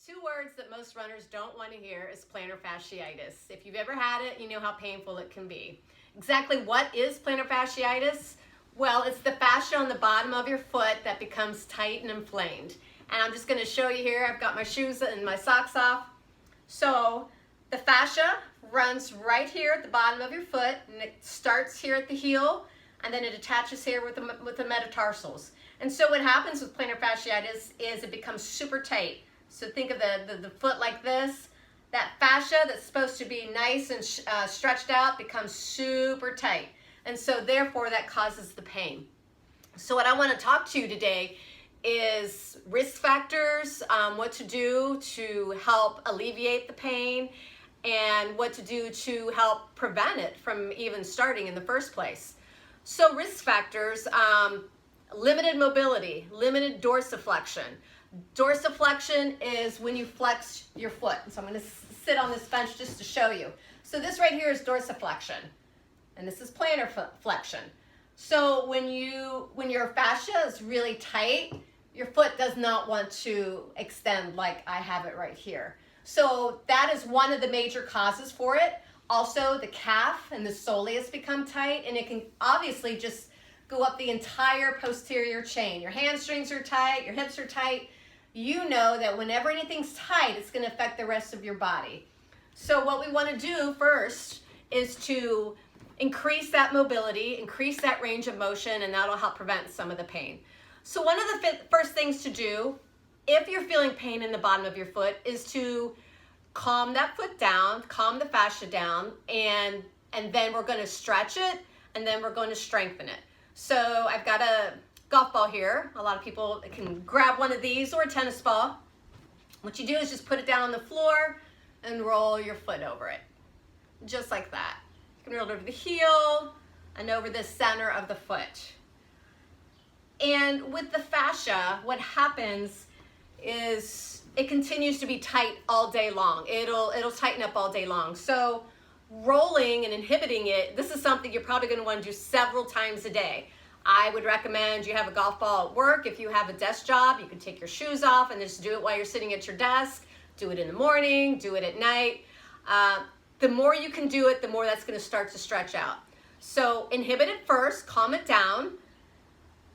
Two words that most runners don't want to hear is plantar fasciitis. If you've ever had it, you know how painful it can be. Exactly what is plantar fasciitis? Well, it's the fascia on the bottom of your foot that becomes tight and inflamed. And I'm just going to show you here. I've got my shoes and my socks off. So the fascia runs right here at the bottom of your foot, and it starts here at the heel, and then it attaches here with the metatarsals. And so what happens with plantar fasciitis is it becomes super tight. So think of the foot like this. That fascia that's supposed to be nice and stretched out becomes super tight. And so therefore that causes the pain. So what I want to talk to you today is risk factors, what to do to help alleviate the pain, and what to do to help prevent it from even starting in the first place. So risk factors, limited mobility, limited dorsiflexion. Dorsiflexion is when you flex your foot. So I'm going to sit on this bench just to show you. So this right here is dorsiflexion, and this is plantar flexion. So when your fascia is really tight, your foot does not want to extend like I have it right here. So that is one of the major causes for it. Also, the calf and the soleus become tight, and it can obviously just go up the entire posterior chain. Your hamstrings are tight, your hips are tight. You know that whenever anything's tight, it's going to affect the rest of your body. So what we want to do first is to increase that mobility, increase that range of motion, and that'll help prevent some of the pain. So one of the first things to do, if you're feeling pain in the bottom of your foot, is to calm that foot down, calm the fascia down, and then we're going to stretch it, and then we're going to strengthen it. So I've got a golf ball here. A lot of people can grab one of these or a tennis ball. What you do is just put it down on the floor and roll your foot over it. Just like that. You can roll it over the heel and over the center of the foot. And with the fascia, what happens is it continues to be tight all day long. It'll tighten up all day long. So rolling and inhibiting it, this is something you're probably going to want to do several times a day. I would recommend you have a golf ball at work. If you have a desk job, you can take your shoes off and just do it while you're sitting at your desk. Do it in the morning, do it at night. The more you can do it, the more that's going to start to stretch out. So inhibit it first, calm it down,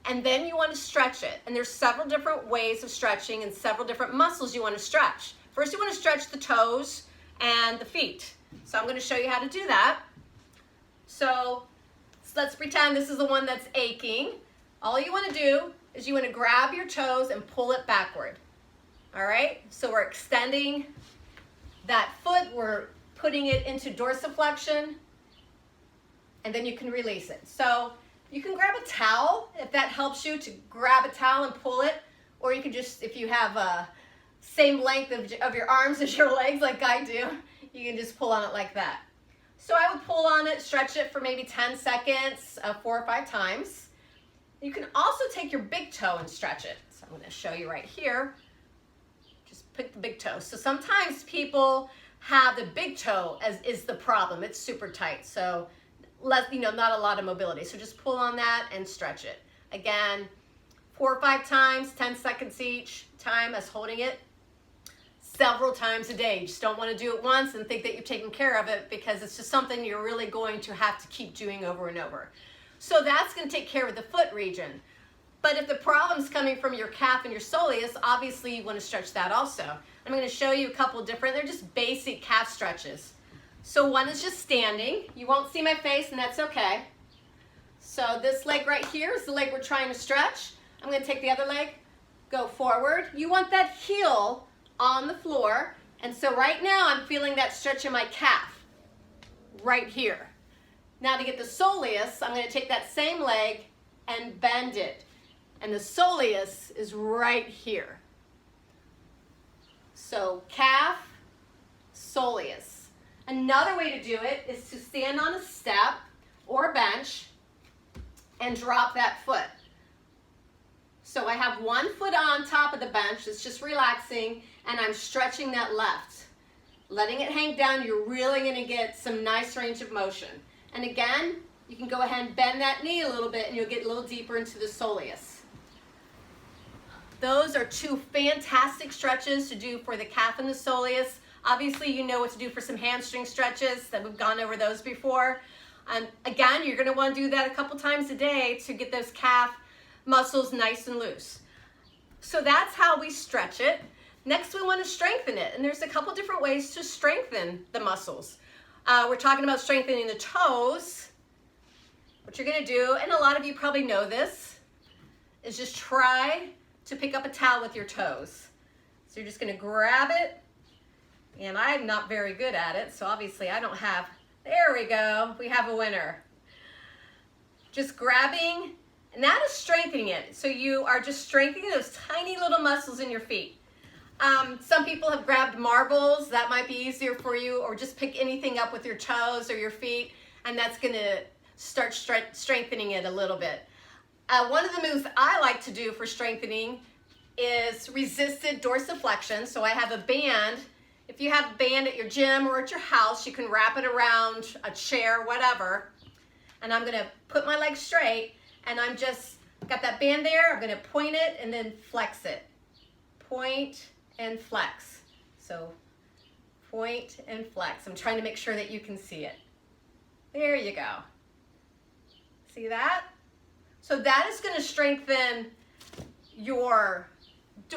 and then you want to stretch it. And there's several different ways of stretching and several different muscles you want to stretch. First, you want to stretch the toes and the feet. So I'm going to show you how to do that. So let's pretend this is the one that's aching. All you want to do is you want to grab your toes and pull it backward. All right? So we're extending that foot. We're putting it into dorsiflexion, and then you can release it. So you can grab a towel if that helps you to grab a towel and pull it, or you can just, if you have a same length of your arms as your legs like I do, you can just pull on it like that. So I would pull on it, stretch it for maybe 10 seconds, 4 or 5 times. You can also take your big toe and stretch it. So I'm going to show you right here. Just pick the big toe. So sometimes people have the big toe is the problem. It's super tight. So not a lot of mobility. So just pull on that and stretch it. Again, 4 or 5 times, 10 seconds each time as holding it. Several times a day. You just don't want to do it once and think that you're taking care of it, because it's just something you're really going to have to keep doing over and over. So that's going to take care of the foot region. But if the problem's coming from your calf and your soleus, obviously you want to stretch that also. I'm going to show you a couple different, they're just basic calf stretches. So one is just standing. You won't see my face, and that's okay. So this leg right here is the leg we're trying to stretch. I'm going to take the other leg, go forward. You want that heel on the floor, and so right now I'm feeling that stretch in my calf right here. Now to get the soleus, I'm going to take that same leg and bend it, and the soleus is right here. So calf, soleus. Another way to do it is to stand on a step or a bench and drop that foot. So I have one foot on top of the bench, it's just relaxing, and I'm stretching that left. Letting it hang down, you're really going to get some nice range of motion. And again, you can go ahead and bend that knee a little bit, and you'll get a little deeper into the soleus. Those are two fantastic stretches to do for the calf and the soleus. Obviously, you know what to do for some hamstring stretches that we've gone over those before. Again, you're going to want to do that a couple times a day to get those calf muscles nice and loose. So that's how we stretch it. Next, we want to strengthen it. And there's a couple different ways to strengthen the muscles. We're talking about strengthening the toes. What you're going to do, and a lot of you probably know this, is just try to pick up a towel with your toes. So you're just going to grab it, and I'm not very good at it, so obviously I don't have, there we go, we have a winner. Just grabbing, and that is strengthening it. So you are just strengthening those tiny little muscles in your feet. Some people have grabbed marbles, that might be easier for you, or just pick anything up with your toes or your feet, and that's going to start strengthening it a little bit. One of the moves I like to do for strengthening is resisted dorsiflexion. So I have a band. If you have a band at your gym or at your house, you can wrap it around a chair, whatever. And I'm going to put my legs straight, and I'm just got that band there. I'm going to point it and then flex it. Point and flex. So point and flex. I'm trying to make sure that you can see it. There you go. See that? So that is going to strengthen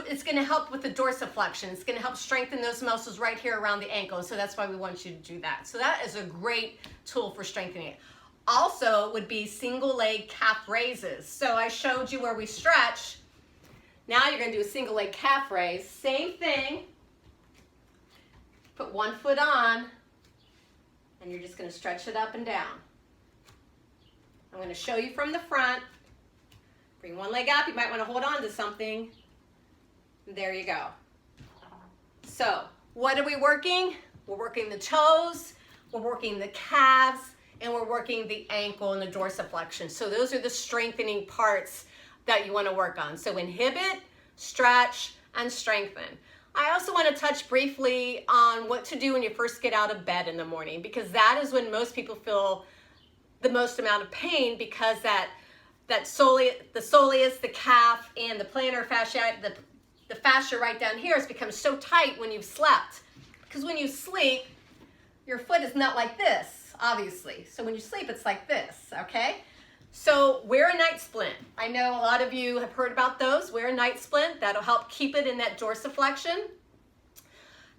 it's going to help with the dorsiflexion. It's going to help strengthen those muscles right here around the ankle. So that's why we want you to do that. So that is a great tool for strengthening it. Also would be single leg calf raises. So I showed you where we stretch. Now you're going to do a single leg calf raise. Same thing. Put one foot on, and you're just going to stretch it up and down. I'm going to show you from the front. Bring one leg up. You might want to hold on to something. There you go. So what are we working? We're working the toes, we're working the calves, and we're working the ankle and the dorsiflexion. So those are the strengthening parts that you want to work on. So inhibit, stretch, and strengthen. I also want to touch briefly on what to do when you first get out of bed in the morning, because that is when most people feel the most amount of pain, because the soleus, the calf, and the plantar fasciitis, the fascia right down here has become so tight when you've slept. Because when you sleep, your foot is not like this, obviously. So when you sleep, it's like this, okay? So wear a night splint. I know a lot of you have heard about those. Wear a night splint. That'll help keep it in that dorsiflexion.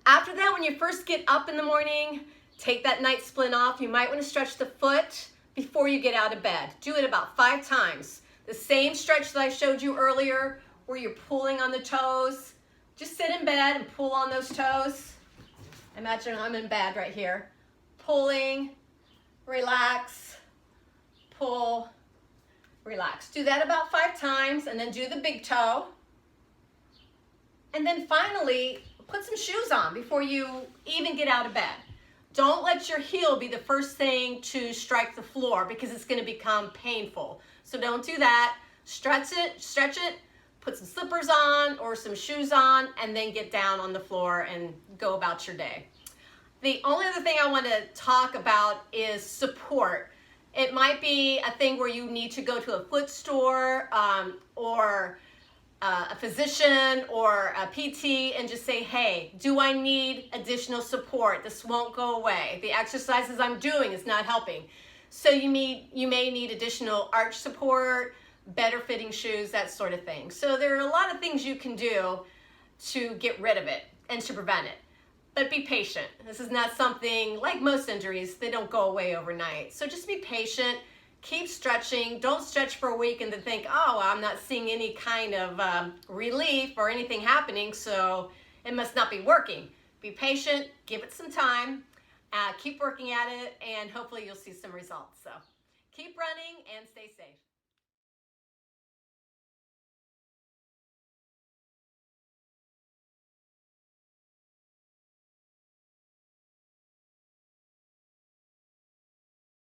After that, when you first get up in the morning, take that night splint off. You might want to stretch the foot before you get out of bed. Do it about 5 times. The same stretch that I showed you earlier, where you're pulling on the toes. Just sit in bed and pull on those toes. Imagine I'm in bed right here. Pulling, relax, pull, relax. Do that about 5 times, and then do the big toe. And then finally, put some shoes on before you even get out of bed. Don't let your heel be the first thing to strike the floor, because it's going to become painful. So don't do that. Stretch it, put some slippers on or some shoes on, and then get down on the floor and go about your day. The only other thing I want to talk about is support. It might be a thing where you need to go to a foot store or a physician or a PT and just say, hey, do I need additional support? This won't go away. The exercises I'm doing is not helping. So you may need additional arch support, better fitting shoes, that sort of thing. So there are a lot of things you can do to get rid of it and to prevent it. But be patient. This is not something, like most injuries, they don't go away overnight. So just be patient, keep stretching. Don't stretch for a week and then think, oh, I'm not seeing any kind of relief or anything happening, so it must not be working. Be patient, give it some time, keep working at it, and hopefully you'll see some results. So keep running and stay safe.